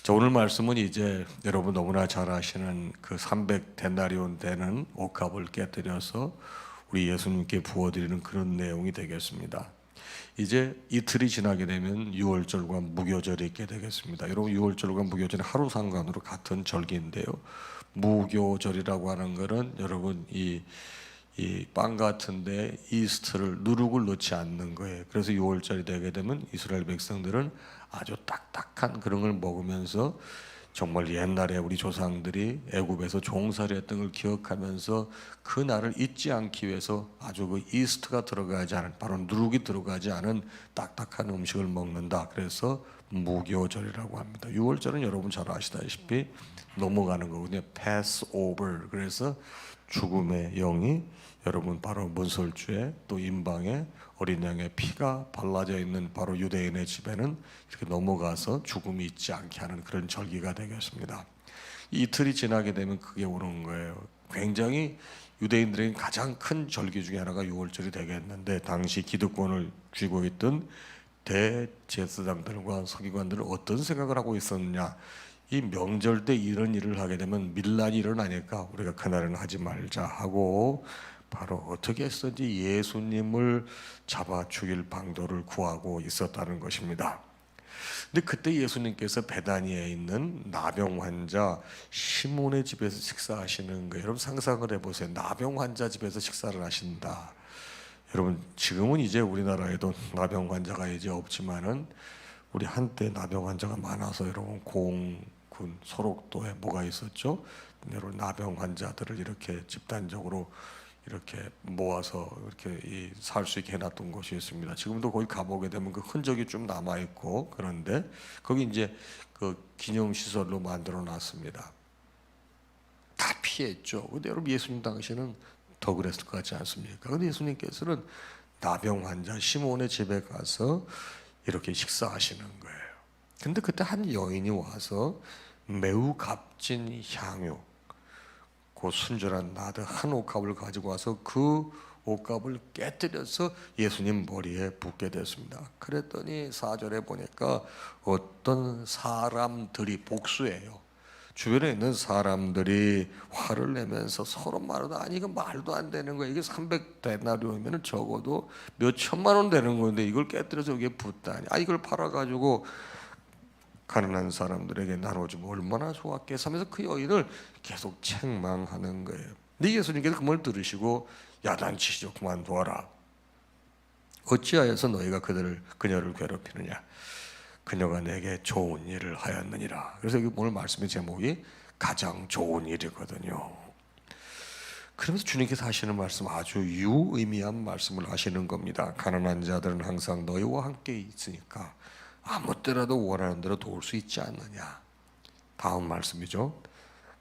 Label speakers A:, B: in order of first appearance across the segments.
A: 자, 오늘 말씀은 이제 여러분 너무나 잘 아시는 그 300데나리온 되는 옥합을 깨뜨려서 우리 예수님께 부어드리는 그런 내용이 되겠습니다. 이제 이틀이 지나게 되면 유월절과 무교절이 있게 되겠습니다. 여러분, 유월절과 무교절이 하루 상관으로 같은 절기인데요. 무교절이라고 하는 것은 여러분 이 빵 같은데 이스트를 누룩을 넣지 않는 거예요. 그래서 6월절이 되게 되면 이스라엘 백성들은 아주 딱딱한 그런 걸 먹으면서 정말 옛날에 우리 조상들이 애굽에서 종살이 했던 걸 기억하면서 그 날을 잊지 않기 위해서 아주 그 이스트가 들어가지 않은, 바로 누룩이 들어가지 않은 딱딱한 음식을 먹는다. 그래서 무교절이라고 합니다. 6월절은 여러분 잘 아시다시피 넘어가는 거거든요. pass over. 그래서 죽음의 영이 여러분 바로 문설주에 또 임방에 어린 양의 피가 발라져 있는 바로 유대인의 집에는 이렇게 넘어가서 죽음이 있지 않게 하는 그런 절기가 되겠습니다. 이틀이 지나게 되면 그게 오는 거예요. 굉장히 유대인들에게 가장 큰 절기 중에 하나가 6월절이 되겠는데, 당시 기득권을 쥐고 있던 대제사장들과 서기관들은 어떤 생각을 하고 있었느냐. 이 명절 때 이런 일을 하게 되면 밀란이 일어나니까 우리가 그날은 하지 말자 하고 바로 어떻게 했든지 예수님을 잡아 죽일 방도를 구하고 있었다는 것입니다. 근데 그때 예수님께서 베다니에 있는 나병 환자 시몬의 집에서 식사하시는 거예요. 여러분 상상을 해보세요. 나병 환자 집에서 식사를 하신다. 여러분 지금은 이제 우리나라에도 나병 환자가 이제 없지만은 우리 한때 나병 환자가 많아서 여러분 공군 소록도에 뭐가 있었죠? 여러분 나병 환자들을 이렇게 집단적으로 이렇게 모아서 이렇게 살 수 있게 해놨던 곳이 있습니다. 지금도 거기 가보게 되면 그 흔적이 좀 남아 있고, 그런데 거기 이제 그 기념 시설로 만들어 놨습니다. 다 피했죠. 근데 여러분 예수님 당시에는 더 그랬을 것 같지 않습니까? 근데 예수님께서는 나병 환자 시몬의 집에 가서 이렇게 식사하시는 거예요. 근데 그때 한 여인이 와서 매우 값진 향유, 그 순전한 나드 한 옥합을 가지고 와서 그 옥합을 깨뜨려서 예수님 머리에 붓게 됐습니다. 그랬더니 4절에 보니까 어떤 사람들이, 복수예요, 주변에 있는 사람들이 화를 내면서 서로 말하다, 아니 이거 말도 안 되는 거야. 이게 300데나리온이면 적어도 몇 천만 원 되는 건데 이걸 깨뜨려서 이게 붓다니. 아 이걸 팔아가지고 가난한 사람들에게 나눠주면 얼마나 좋았겠어 하면서 그 여인을 계속 책망하는 거예요. 근데 예수님께서 그 말 들으시고 야단치시죠. 그만둬라. 어찌하여서 너희가 그녀를 괴롭히느냐. 그녀가 내게 좋은 일을 하였느니라. 그래서 여기 오늘 말씀의 제목이 가장 좋은 일이거든요. 그러면서 주님께서 하시는 말씀, 아주 유의미한 말씀을 하시는 겁니다. 가난한 자들은 항상 너희와 함께 있으니까 아무 때라도 원하는 대로 도울 수 있지 않느냐. 다음 말씀이죠.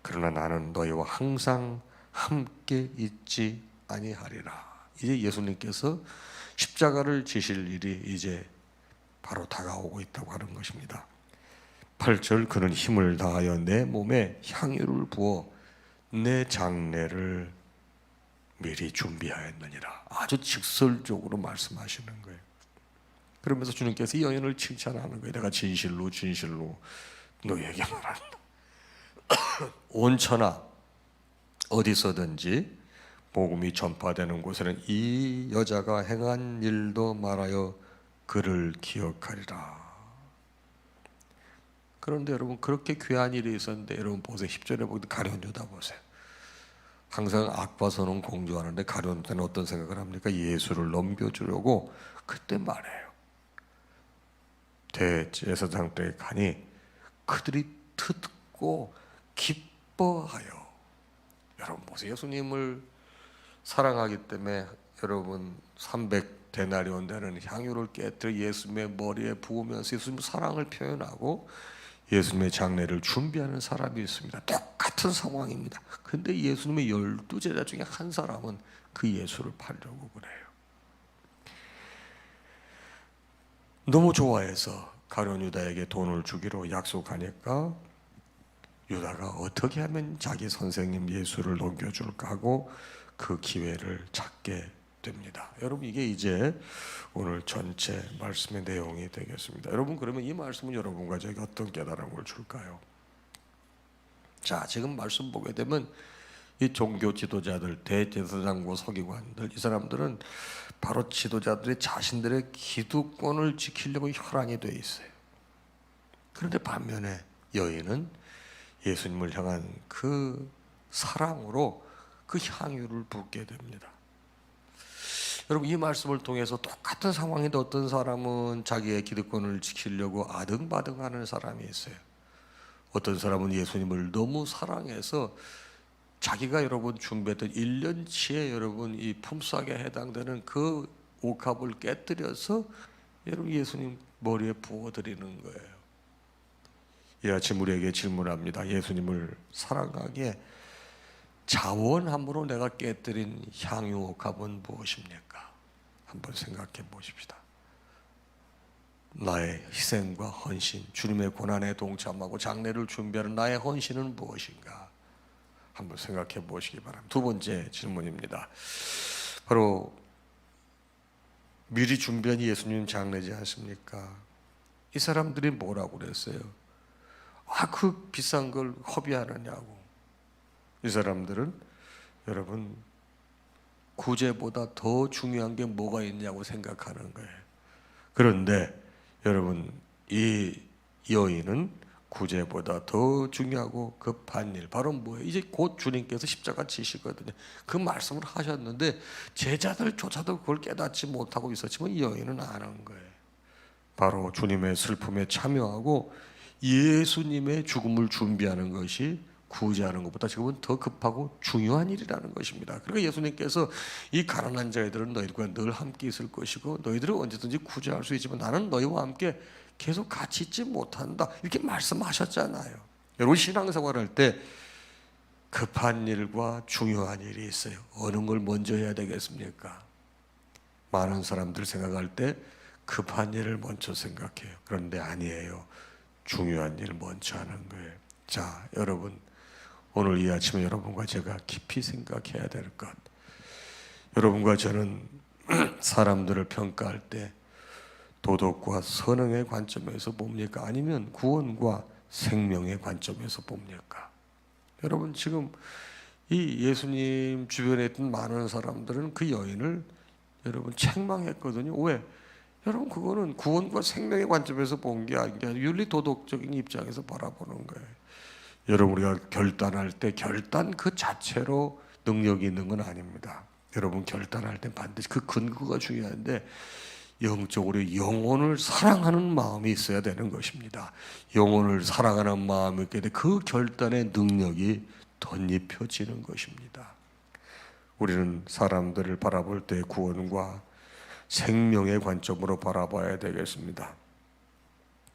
A: 그러나 나는 너희와 항상 함께 있지 아니하리라. 이제 예수님께서 십자가를 지실 일이 이제 바로 다가오고 있다고 하는 것입니다. 8절, 그는 힘을 다하여 내 몸에 향유를 부어 내 장례를 미리 준비하였느니라. 아주 직설적으로 말씀하시는 거예요. 그러면서 주님께서 이 여인을 칭찬하는 거예요. 내가 진실로 너희에게 말한다. 온천하 어디서든지 복음이 전파되는 곳에는 이 여자가 행한 일도 말하여 그를 기억하리라. 그런데 여러분 그렇게 귀한 일이 있었는데, 여러분 보세요. 10절에 보면 가룟 유다 보세요. 항상 악봐서는 공주하는데 가룟 유다는 어떤 생각을 합니까? 예수를 넘겨주려고 그때 말해요. 대제사장 때에 가니 그들이 듣고 기뻐하여. 여러분 보세요. 예수님을 사랑하기 때문에 여러분 300데나리온 되는 향유를 깨뜨려 예수님의 머리에 부으면서 예수님의 사랑을 표현하고 예수님의 장례를 준비하는 사람이 있습니다. 똑같은 상황입니다. 근데 예수님의 12제자 중에 한 사람은 그 예수를 팔려고 그래요. 너무 좋아해서 가룟 유다에게 돈을 주기로 약속하니까 유다가 어떻게 하면 자기 선생님 예수를 넘겨줄까 하고 그 기회를 찾게 됩니다. 여러분 이게 이제 오늘 전체 말씀의 내용이 되겠습니다. 여러분 그러면 이 말씀은 여러분과 저에게 어떤 깨달음을 줄까요? 자, 지금 말씀 보게 되면 이 종교 지도자들, 대제사장과 서기관들, 이 사람들은 바로 지도자들이 자신들의 기득권을 지키려고 혈안이 돼 있어요. 그런데 반면에 여인은 예수님을 향한 그 사랑으로 그 향유를 붓게 됩니다. 여러분 이 말씀을 통해서 똑같은 상황인데 어떤 사람은 자기의 기득권을 지키려고 아등바등하는 사람이 있어요. 어떤 사람은 예수님을 너무 사랑해서 자기가 여러분 준비했던 1년치의 여러분 이 품삯에 해당되는 그 옥합을 깨뜨려서 여러분 예수님 머리에 부어드리는 거예요. 이 아침 우리에게 질문합니다. 예수님을 사랑하기에 자원함으로 내가 깨뜨린 향유 옥합은 무엇입니까? 한번 생각해 보십시다. 나의 희생과 헌신, 주님의 고난에 동참하고 장례를 준비하는 나의 헌신은 무엇인가? 한번 생각해 보시기 바랍니다. 두 번째 질문입니다. 바로 미리 준비한 예수님 장례지 않습니까? 이 사람들이 뭐라고 그랬어요? 그 비싼 걸 허비하느냐고. 이 사람들은 여러분 구제보다 더 중요한 게 뭐가 있냐고 생각하는 거예요. 그런데 여러분 이 여인은 구제보다 더 중요하고 급한 일 바로 뭐예요? 이제 곧 주님께서 십자가 지시거든요. 그 말씀을 하셨는데 제자들조차도 그걸 깨닫지 못하고 있었지만 이 여인은 아는 거예요. 바로 주님의 슬픔에 참여하고 예수님의 죽음을 준비하는 것이 구제하는 것보다 지금은 더 급하고 중요한 일이라는 것입니다. 그러니까 예수님께서 이 가난한 자들은 너희들과 늘 함께 있을 것이고 너희들은 언제든지 구제할 수 있지만 나는 너희와 함께 계속 같이 있지 못한다 이렇게 말씀하셨잖아요. 여러분 신앙생활할 때 급한 일과 중요한 일이 있어요. 어느 걸 먼저 해야 되겠습니까? 많은 사람들 생각할 때 급한 일을 먼저 생각해요. 그런데 아니에요. 중요한 일을 먼저 하는 거예요. 자, 여러분 오늘 이 아침에 여러분과 제가 깊이 생각해야 될 것, 여러분과 저는 사람들을 평가할 때 도덕과 선행의 관점에서 봅니까? 아니면 구원과 생명의 관점에서 봅니까? 여러분 지금 이 예수님 주변에 있던 많은 사람들은 그 여인을 여러분 책망했거든요. 왜? 여러분 그거는 구원과 생명의 관점에서 본 게 아니라 윤리 도덕적인 입장에서 바라보는 거예요. 여러분 우리가 결단할 때 결단 그 자체로 능력이 있는 건 아닙니다. 여러분 결단할 때 반드시 그 근거가 중요한데 영적으로 영혼을 사랑하는 마음이 있어야 되는 것입니다. 영혼을 사랑하는 마음이 있게 돼 그 결단의 능력이 덧입혀지는 것입니다. 우리는 사람들을 바라볼 때 구원과 생명의 관점으로 바라봐야 되겠습니다.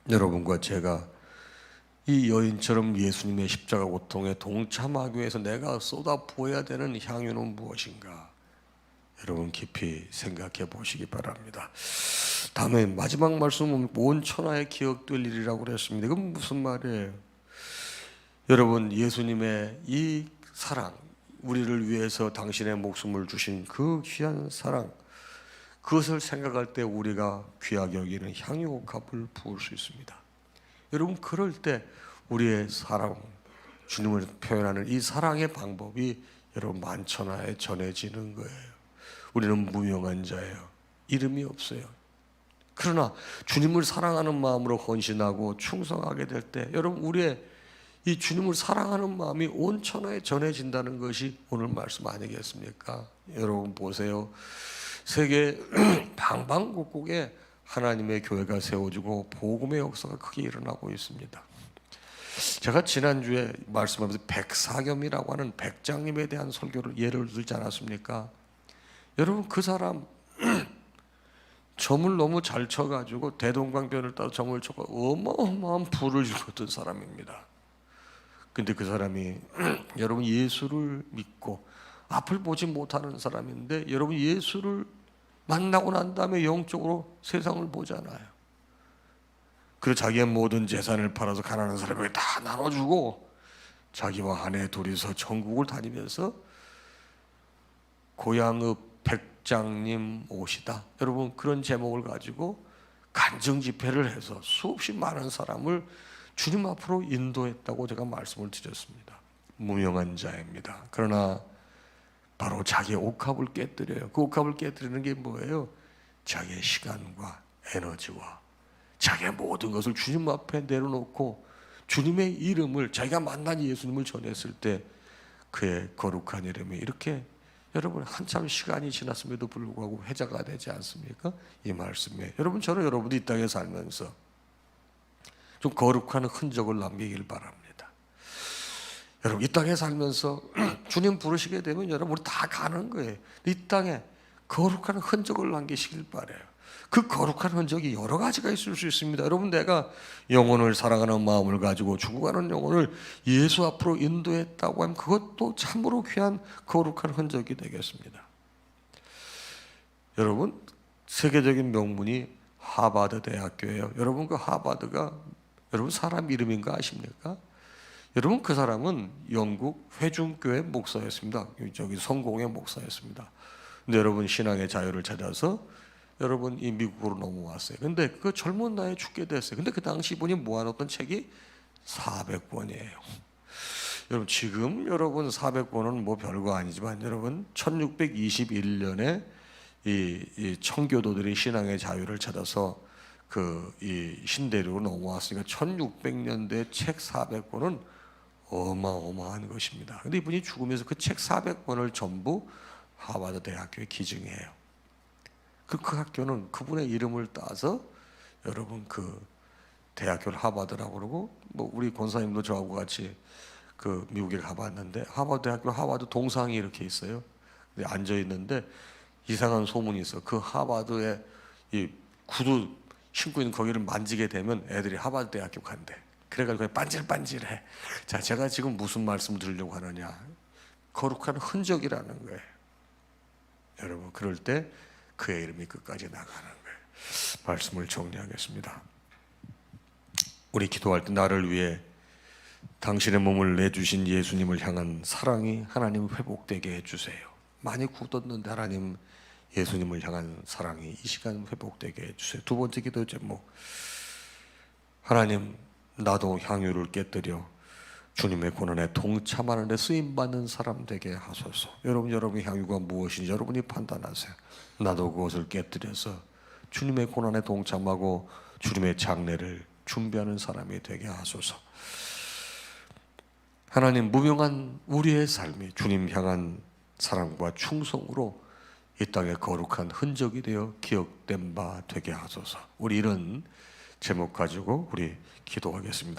A: 여러분과 제가 이 여인처럼 예수님의 십자가 고통에 동참하기 위해서 내가 쏟아 부어야 되는 향유는 무엇인가? 여러분 깊이 생각해 보시기 바랍니다. 다음에 마지막 말씀은 온 천하에 기억될 일이라고 그랬습니다. 이건 무슨 말이에요? 여러분 예수님의 이 사랑, 우리를 위해서 당신의 목숨을 주신 그 귀한 사랑, 그것을 생각할 때 우리가 귀하게 여기는 향유옥합을 부을 수 있습니다. 여러분 그럴 때 우리의 사랑, 주님을 표현하는 이 사랑의 방법이 여러분 만천하에 전해지는 거예요. 우리는 무명한 자예요. 이름이 없어요. 그러나 주님을 사랑하는 마음으로 헌신하고 충성하게 될 때 여러분 우리의 이 주님을 사랑하는 마음이 온 천하에 전해진다는 것이 오늘 말씀 아니겠습니까? 여러분 보세요. 세계 방방곡곡에 하나님의 교회가 세워지고 복음의 역사가 크게 일어나고 있습니다. 제가 지난주에 말씀하면서 백사겸이라고 하는 백장님에 대한 설교를 예를 들지 않았습니까? 여러분 그 사람 점을 너무 잘 쳐가지고 대동강변을 따라 점을 쳐가 어마어마한 부를 일으켰던 사람입니다. 근데 그 사람이 여러분 예수를 믿고 앞을 보지 못하는 사람인데 여러분 예수를 만나고 난 다음에 영적으로 세상을 보잖아요. 그리고 자기의 모든 재산을 팔아서 가난한 사람에게 다 나눠주고 자기와 아내 둘이서 전국을 다니면서 고향의 국장님 옷이다. 여러분 그런 제목을 가지고 간증 집회를 해서 수없이 많은 사람을 주님 앞으로 인도했다고 제가 말씀을 드렸습니다. 무명한 자입니다. 그러나 바로 자기의 옥합을 깨뜨려요. 그 옥합을 깨뜨리는 게 뭐예요? 자기의 시간과 에너지와 자기의 모든 것을 주님 앞에 내려놓고 주님의 이름을, 자기가 만난 예수님을 전했을 때 그의 거룩한 이름이 이렇게 여러분 한참 시간이 지났음에도 불구하고 회자가 되지 않습니까? 이 말씀에 여러분, 저는 여러분이 이 땅에 살면서 좀 거룩한 흔적을 남기길 바랍니다. 여러분 이 땅에 살면서 주님 부르시게 되면 여러분 우리 다 가는 거예요. 이 땅에 거룩한 흔적을 남기시길 바라요. 그 거룩한 흔적이 여러 가지가 있을 수 있습니다. 여러분, 내가 영혼을 사랑하는 마음을 가지고 죽어가는 영혼을 예수 앞으로 인도했다고 하면 그것도 참으로 귀한 거룩한 흔적이 되겠습니다. 여러분, 세계적인 명문이 하버드 대학교예요. 여러분, 그 하버드가 여러분 사람 이름인가 아십니까? 여러분, 그 사람은 영국 회중교회 목사였습니다. 저기 성공회 목사였습니다. 근데 여러분 신앙의 자유를 찾아서 여러분 이 미국으로 넘어왔어요. 근데 그 젊은 나이에 죽게 됐어요. 근데 그 당시 이분이 모아놓던 책이 400권이에요. 여러분 지금 여러분 400권은 뭐 별거 아니지만 여러분 1621년에 이 청교도들이 신앙의 자유를 찾아서 이 신대륙으로 넘어왔으니까 1600년대 책 400권은 어마어마한 것입니다. 근데 이분이 죽으면서 그 책 400권을 전부 하버드 대학교에 기증해요. 그 학교는 그분의 이름을 따서 여러분 그 대학교를 하버드라고 그러고, 뭐 우리 권사님도 저하고 같이 그 미국에 가봤는데 하버드 대학교 하버드 동상이 이렇게 있어요. 앉아 있는데 이상한 소문이 있어. 그 하버드에 이 구두 신고 있는 거기를 만지게 되면 애들이 하버드 대학교 간대. 그래가지고 반질반질해. 자, 제가 지금 무슨 말씀 드리려고 하느냐? 거룩한 흔적이라는 거예요. 여러분, 그럴 때 그의 이름이 끝까지 나가는 거예요. 말씀을 정리하겠습니다. 우리 기도할 때 나를 위해 당신의 몸을 내주신 예수님을 향한 사랑이 하나님 회복되게 해주세요. 많이 굳었는데 하나님 예수님을 향한 사랑이 이 시간 회복되게 해주세요. 두 번째 기도 제목, 하나님 나도 향유를 깨뜨려 주님의 고난에 동참하는 데 쓰임받는 사람 되게 하소서. 여러분의 향유가 무엇인지 여러분이 판단하세요. 나도 그것을 깨뜨려서 주님의 고난에 동참하고 주님의 장례를 준비하는 사람이 되게 하소서. 하나님, 무명한 우리의 삶이 주님 향한 사랑과 충성으로 이 땅에 거룩한 흔적이 되어 기억된 바 되게 하소서. 우리 이런 제목 가지고 우리 기도하겠습니다.